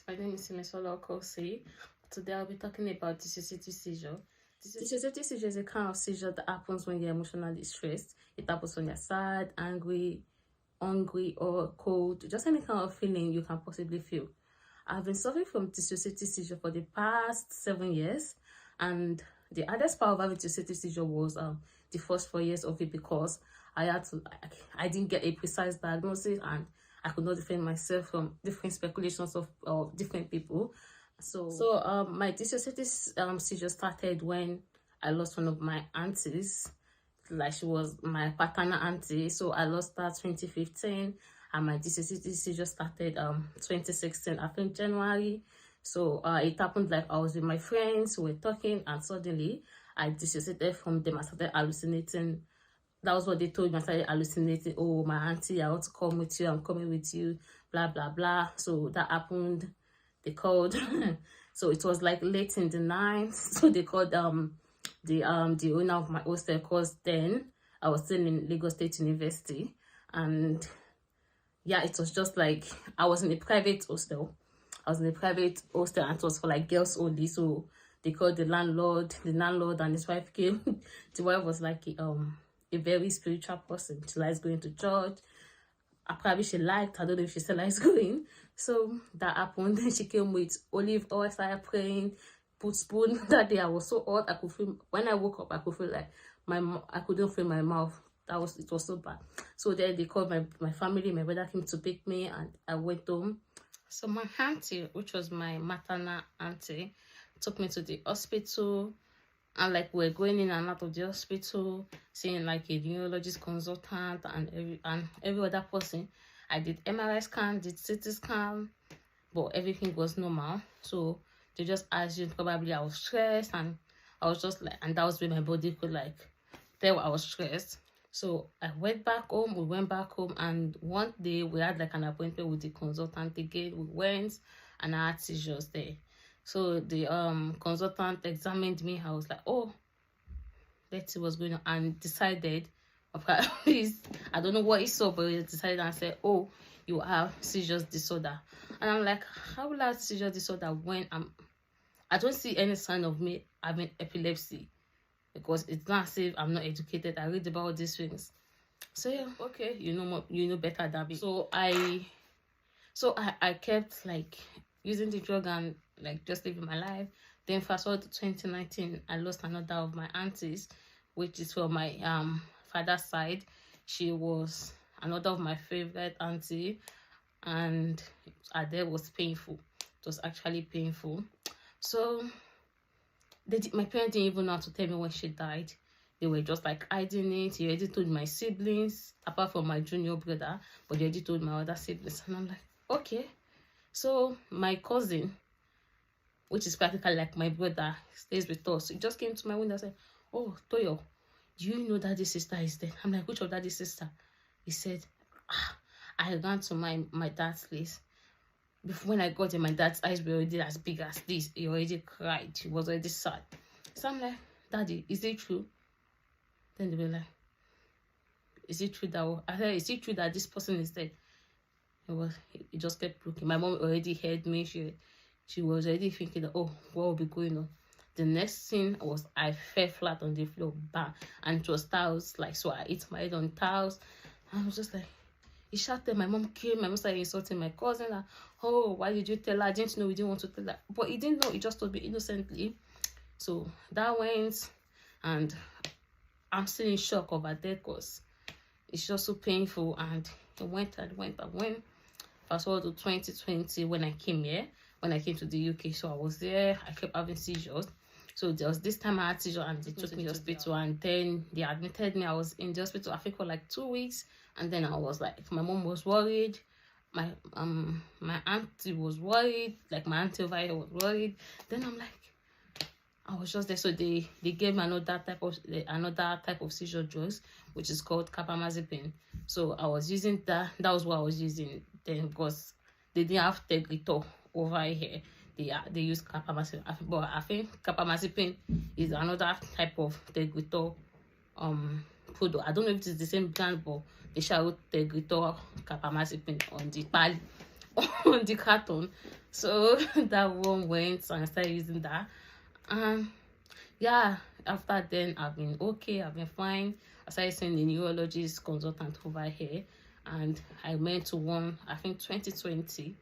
My name is Oko-osi. Today I'll be talking about dissociative seizure. Dissociative seizure is a kind of seizure that happens when you're emotionally stressed. It happens when you're sad, angry, hungry, or cold. Just any kind of feeling you can possibly feel. I've been suffering from dissociative seizure for the past 7 years, and the hardest part of having dissociative seizure was the first 4 years of it, because I didn't get a precise diagnosis, and I could not defend myself from different speculations of different people. So my dissociative seizure started when I lost one of my aunties. Like, she was my paternal auntie, so I lost her 2015, and my dissociative seizure started 2016, I think January. So it happened like I was with my friends, we were talking, and suddenly I dissociated from them. I started hallucinating. That was what they told me. I started hallucinating. Oh, my auntie, I want to come with you, I'm coming with you, blah blah blah. So that happened. They called so it was like late in the night, so they called the owner of my hostel, because then I was still in Lagos State University. And yeah, it was just like I was in a private hostel. And it was for like girls only. So they called the landlord and his wife came. The wife was like a very spiritual person. She likes going to church. I don't know if she still likes going. So that happened. Then she came with olive oil, started praying, put spoon. That day I was so hot, I could feel, when I woke up, I could feel like I couldn't feel my mouth. It was so bad. So then they called my family. My brother came to pick me, and I went home. So my auntie, which was my maternal auntie, took me to the hospital. And like, we're going in and out of the hospital, seeing like a neurologist consultant and every other person. I did MRI scan, did CT scan, but everything was normal. So they just assumed probably I was stressed, and I was just like, and that was when my body could like tell I was stressed. So I went back home. We went back home, and one day we had like an appointment with the consultant again. We went, and I had seizures there. So the consultant examined me. I was like, oh, let's see what's going on, and decided, I don't know what he saw, but he decided and said, oh, you have seizures disorder. And I'm like, how will I have seizure disorder when I don't see any sign of me having epilepsy, because it's not as if I'm not educated. I read about these things. So yeah, okay, you know better than me. So I kept like using the drug and like just living my life. Then fast forward to 2019, I lost another of my aunties, which is from my father's side. She was another of my favorite auntie, and her death was painful. It was actually painful. So my parents didn't even know how to tell me when she died. They were just like hiding it. He already told my siblings, apart from my junior brother, but they already told my other siblings. And I'm like, okay. So my cousin, which is practically like my brother, stays with us. He just came to my window and said, oh, Toyo, do you know that this sister is dead? I'm like, which of daddy's sister? He said, I ran to my dad's place. Before, when I got there, my dad's eyes were already as big as this. He already cried. He was already sad. So I'm like, Daddy, is it true? Then they were like, is it true that I said, is it true that this person is dead? He just kept looking. My mom already heard me. She was already thinking that, oh, what will be going on? The next thing was I fell flat on the floor, bang, and it was tiles. Like, so I hit my head on tiles. I was just like, he shouted. My mom came. My mom started insulting my cousin. Like, oh, why did you tell her? I didn't know. We didn't want to tell her. But he didn't know. He just told me innocently. So that went, and I'm still in shock of her death, because it's just so painful. And it went. Fast forward to 2020, when I came here, when I came to the UK. So I was there. I kept having seizures. So there was this time I had seizure, and they took me to the hospital, and then they admitted me. I was in the hospital, I think, for like 2 weeks. And then I was like, my mom was worried. My auntie was worried. Like, my auntie over here was worried. Then I'm like, I was just there. So they gave me another type of seizure drugs, which is called carbamazepine. So I was using that. That was what I was using then, because they didn't have Tegretol over here. They use carbamazepine, but I think carbamazepine is another type of Tegretol product. I don't know if it's the same brand, but they shout Tegretol carbamazepine on the pal. on the carton. So that one went and I started using that. And yeah, after then I've been okay, I've been fine. I started seeing the neurologist consultant over here, and I went to one, I think 2020,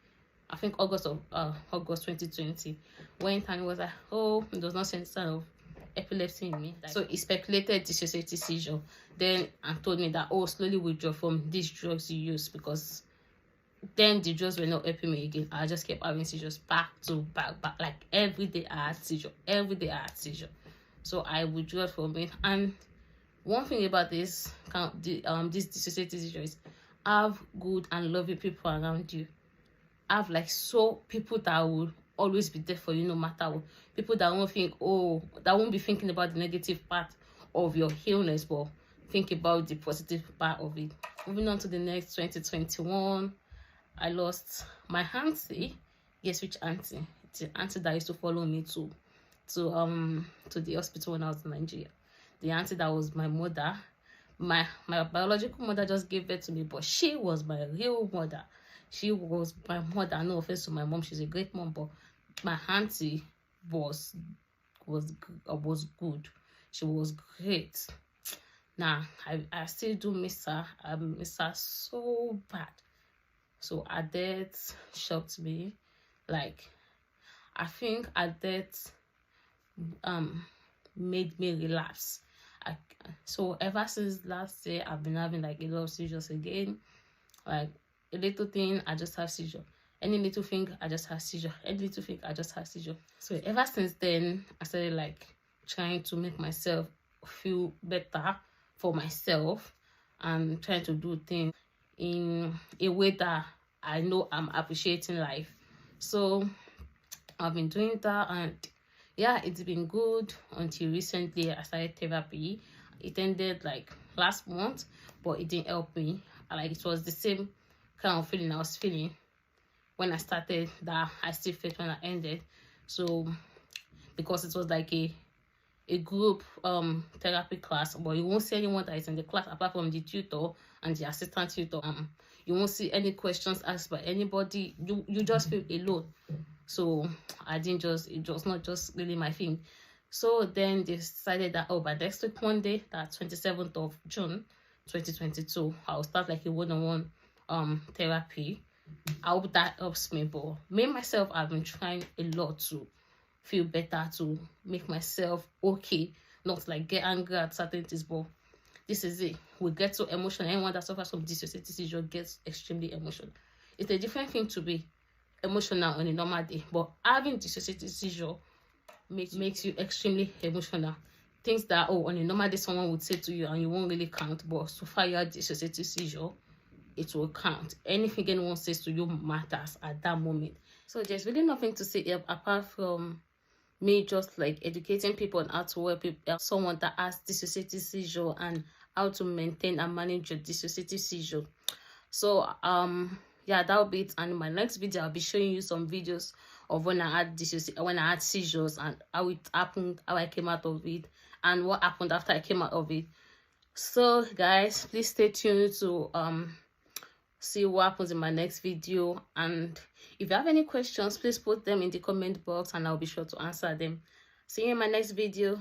I think August 2020. Went and it was like, oh, it does not seem sign of epilepsy in me. So he speculated dissociative seizure. Then and told me that, oh, slowly withdraw from these drugs you use, because then the drugs were not helping me again. I just kept having seizures back to back, like every day I had seizure, every day I had seizure. So I withdrew from it. And one thing about this this dissociative seizure is, have good and loving people around you. Have like people that will always be there for you no matter what. People that won't think, oh, that won't be thinking about the negative part of your illness, but think about the positive part of it. Moving on to the next, 2021, I lost my auntie. Guess which auntie? The auntie that used to follow me to the hospital when I was in Nigeria. The auntie that was my mother. My biological mother just gave birth to me, but she was my real mother. She was my mother. No offense to my mom, she's a great mom, but my auntie was good. She was great. Now I still do miss her. I miss her so bad. So her death shocked me. Like, I think her death made me relapse. So ever since last year, I've been having like a lot of seizures again. Like, a little thing, I just have seizure. Any little thing, I just have seizure. Any little thing, I just have seizure. So ever since then, I started like trying to make myself feel better for myself, and trying to do things in a way that I know I'm appreciating life. So I've been doing that, and yeah, it's been good until recently. I started therapy. It ended like last month, but it didn't help me. Like, it was the same kind of feeling I was feeling when I started that I still felt when I ended. So because it was like a group therapy class, but you won't see anyone that is in the class apart from the tutor and the assistant tutor. You won't see any questions asked by anybody. You just feel alone. So it was not just really my thing. So then they decided that, oh, by next week Monday, that 27th of June 2022, I'll start like a one-on-one therapy. I hope that helps me. But me myself, I've been trying a lot to feel better, to make myself okay, not like get angry at certain things. But this is it. We get so emotional. Anyone that suffers from dissociative seizure gets extremely emotional. It's a different thing to be emotional on a normal day, but having dissociative seizure makes you extremely emotional. Things that, oh, on a normal day someone would say to you and you won't really count, but so far you have dissociative seizure, it will count. Anything anyone says to you matters at that moment. So there's really nothing to say apart from me just like educating people on how to help someone that has dissociative seizure and how to maintain and manage your dissociative seizure. So yeah, that'll be it. And in my next video, I'll be showing you some videos of when I had seizures, and how it happened, how I came out of it, and what happened after I came out of it. So guys, please stay tuned to see what happens in my next video. And if you have any questions, please put them in the comment box and I'll be sure to answer them. See you in my next video.